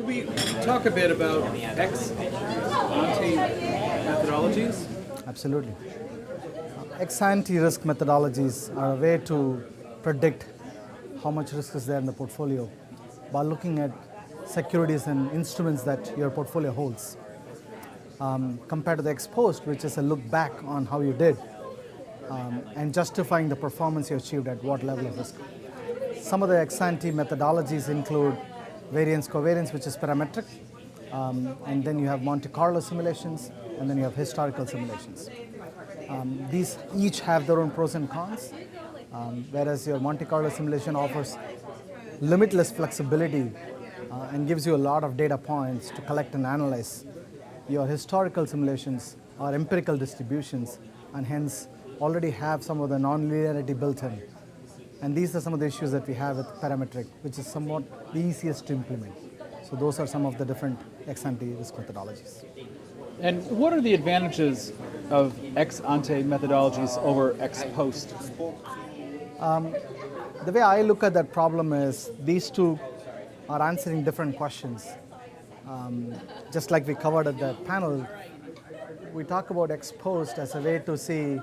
Could we talk a bit about ex-ante methodologies? Absolutely. Ex-ante risk methodologies are a way to predict how much risk is there in the portfolio by looking at securities and instruments that your portfolio holds, compared to the ex-post, which is a look back on how you did and justifying the performance you achieved at what level of risk. Some of the ex-ante methodologies include variance covariance, which is parametric, and then you have Monte Carlo simulations, and then you have historical simulations. These each have their own pros and cons, whereas your Monte Carlo simulation offers limitless flexibility and gives you a lot of data points to collect and analyze. Your historical simulations are empirical distributions and hence already have some of the non-linearity built in. And these are some of the issues that we have with parametric, which is somewhat the easiest to implement. So those are some of the different ex-ante risk methodologies. And what are the advantages of ex-ante methodologies over ex-post? The way I look at that problem is these two are answering different questions. Just like we covered at the panel, we talk about ex-post as a way to see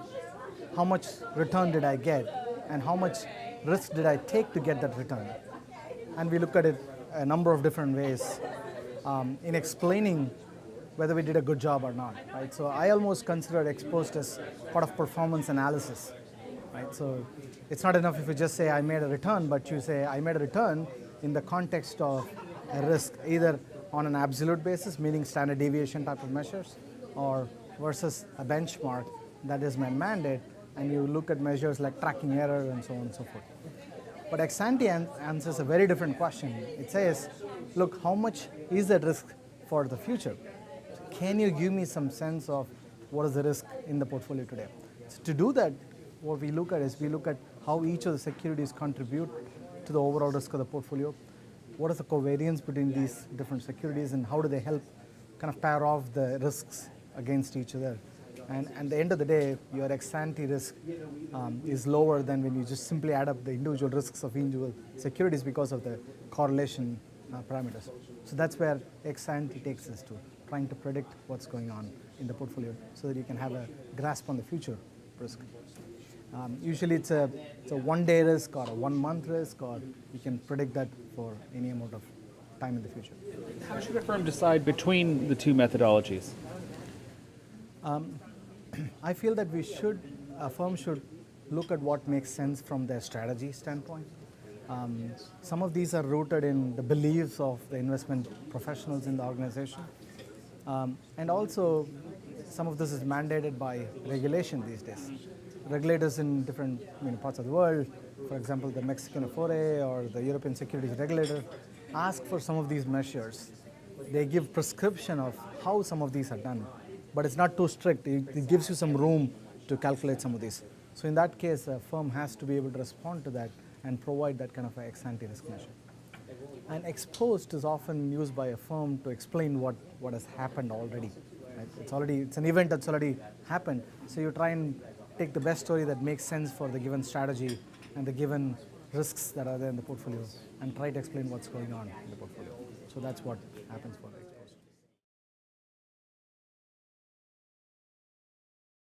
how much return did I get and how much risk did I take to get that return. And we look at it a number of different ways in explaining whether we did a good job or not, right? So I almost consider ex-post as part of performance analysis, right? So it's not enough if you just say I made a return, but you say I made a return in the context of a risk, either on an absolute basis, meaning standard deviation type of measures, or versus a benchmark that is my mandate, and you look at measures like tracking error and so on and so forth. But ex-ante answers a very different question. It says, look, how much is that risk for the future? Can you give me some sense of what is the risk in the portfolio today? So to do that, what we look at is we look at how each of the securities contribute to the overall risk of the portfolio. What is the covariance between these different securities and how do they help kind of pair off the risks against each other? And at the end of the day, your ex-ante risk is lower than when you just simply add up the individual risks of individual securities because of the correlation parameters. So that's where ex-ante takes us to, trying to predict what's going on in the portfolio so that you can have a grasp on the future risk. Usually it's a one-day risk or a one-month risk, or you can predict that for any amount of time in the future. How should a firm decide between the two methodologies? I feel that a firm should look at what makes sense from their strategy standpoint. Some of these are rooted in the beliefs of the investment professionals in the organization. And also, some of this is mandated by regulation these days. Regulators in different parts of the world, for example, the Mexican Afore or the European Securities Regulator, ask for some of these measures. They give prescription of how some of these are done, but it's not too strict. It gives you some room to calculate some of these. So in that case, a firm has to be able to respond to that and provide that kind of an ex-ante risk measure. And ex-post is often used by a firm to explain what has happened already. Right? It's an event that's already happened. So you try and take the best story that makes sense for the given strategy and the given risks that are there in the portfolio and try to explain what's going on in the portfolio. So that's what happens for